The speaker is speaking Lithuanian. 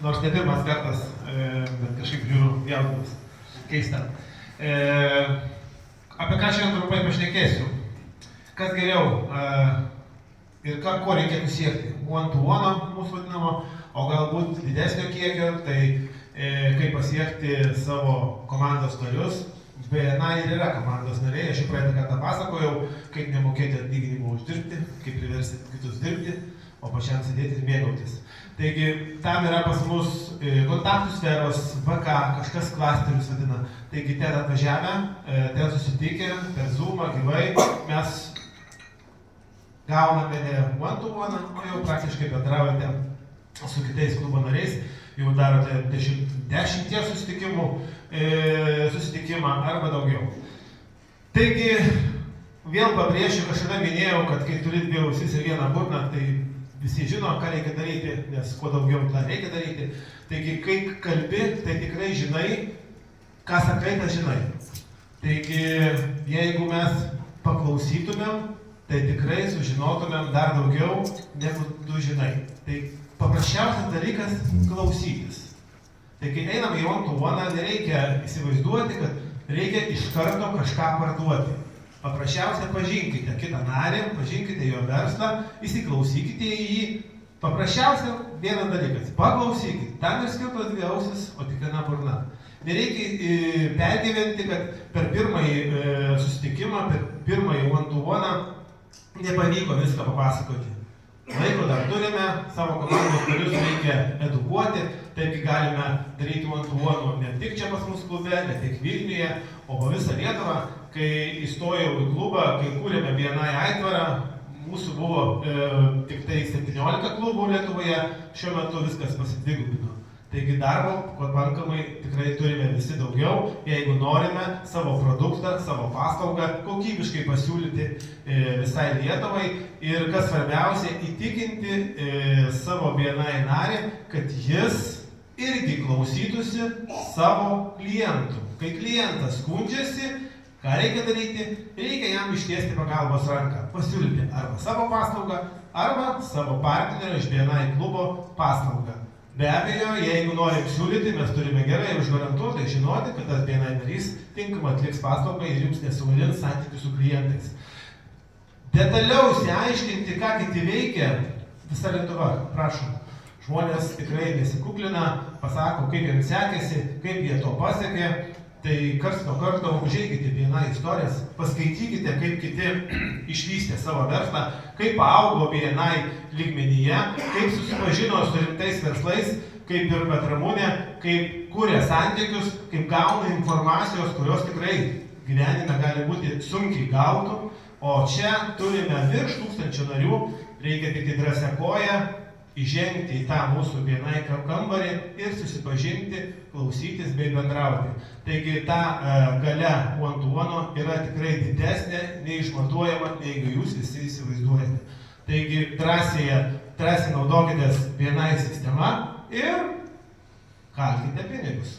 nors ne pirmas kartas, bet kažkaip žiūriu jaudinas. Keista. Apie ką šiandien trumpai pašnekėsiu. Kas geriau ir ko reikėtų siekti. One-to-one mūsų vadinamo, o galbūt didesnio kiekio, tai kaip pasiekti savo komandos narius. BNI ir yra komandos nariai, aš jau praeitą kartą pasakojau, kaip nemokėti atlyginimų uždirbti, kaip priversti kitus dirbti, o pačiam sėdėti ir mėgautis. Taigi, tam yra pas mus kontaktų sferos, VK, kažkas klasterius vadina. Taigi, ten atvažiavę, ten susitikę, per Zoomą, gyvai, mes gauname ne one-to-one, o jau praktiškai bendraujate su kitais klubo nariais, jau darote 10 susitikimą arba daugiau. Taigi, vėl pabrėšiu, kažkada minėjau, kad kai turi dvi ausis ir vieną burną, tai visi žino, ką reikia daryti, nes kuo daugiau tą reikia daryti. Taigi, kai kalbi, tai tikrai žinai, ką sakai, tą žinai. Taigi, jeigu mes paklausytumėm, tai tikrai sužinotumėm dar daugiau, negu tu žinai. Tai paprasčiausias dalykas – klausytis. Tai kai einam į one-to-one, nereikia įsivaizduoti, kad reikia iš karto kažką parduoti. Paprasčiausia pažinkite kitą narį, pažinkite jo verslą, įsiklausykite į jį. Paprasčiausia vienas dalykas – paklausykite. Tam ir skirtos dvi ausis, o tik viena burna. Nereikia pergyventi, kad per pirmąjį susitikimą, per pirmąjį one-to-one nepavyko viską papasakoti. Laiko dar turime, savo komandos narius reikia edukuoti, taigi galime daryti one-to-one ne tik čia pas mus klube, ne tik Vilniuje, o po visą Lietuvą. Kai įstojau į klubą, kai kūrėme BNI aitvarą, mūsų buvo tik tai 17 klubų Lietuvoje, šiuo metu viskas pasidvigubino. Taigi darbo pakankamai tikrai turime visi daugiau, jeigu norime savo produktą, savo paslaugą kokybiškai pasiūlyti visai Lietuvai ir kas svarbiausia, įtikinti savo BNI narį, kad jis irgi klausytųsi savo klientų. Kai klientas skundžiasi, ką reikia daryti? Reikia jam ištiesti pagalbos ranką, pasiūlyti arba savo paslaugą, arba savo partnerio iš BNI klubo paslaugą. Be abejo, jeigu norim siūlyti, mes turime gerai užgarantuotai žinoti, kad tas BNI narys tinkamai atliks paslaugą ir jums nesugadins santykių su klientais. Detaliau išsiaiškinti, ką kiti veikia, visa Lietuva, prašom. Žmonės tikrai nesikuklina, pasako, kaip jiems sekėsi, kaip jie to pasiekė. Tai karts nuo karto užeikite BNI istorijas, paskaitykite, kaip kiti išvystė savo verslą, kaip augo BNI lygmenyje, kaip susipažino su rimtais verslais, kaip ir Petramūnė, kaip kūrė santykius, kaip gauna informacijos, kurios tikrai gyvenime gali būti sunkiai gautų. O čia turime virš 1000 narių, reikia tik drąsią koją įžengti į tą mūsų BNI kambarį ir susipažinti, klausytis bei bendrauti. Taigi ta galia one-to-one yra tikrai didesnė, neišmatuojama, negu jūs visi įsivaizduojate. Taigi drąsiai naudokitės BNI sistema ir kalkite pinigus.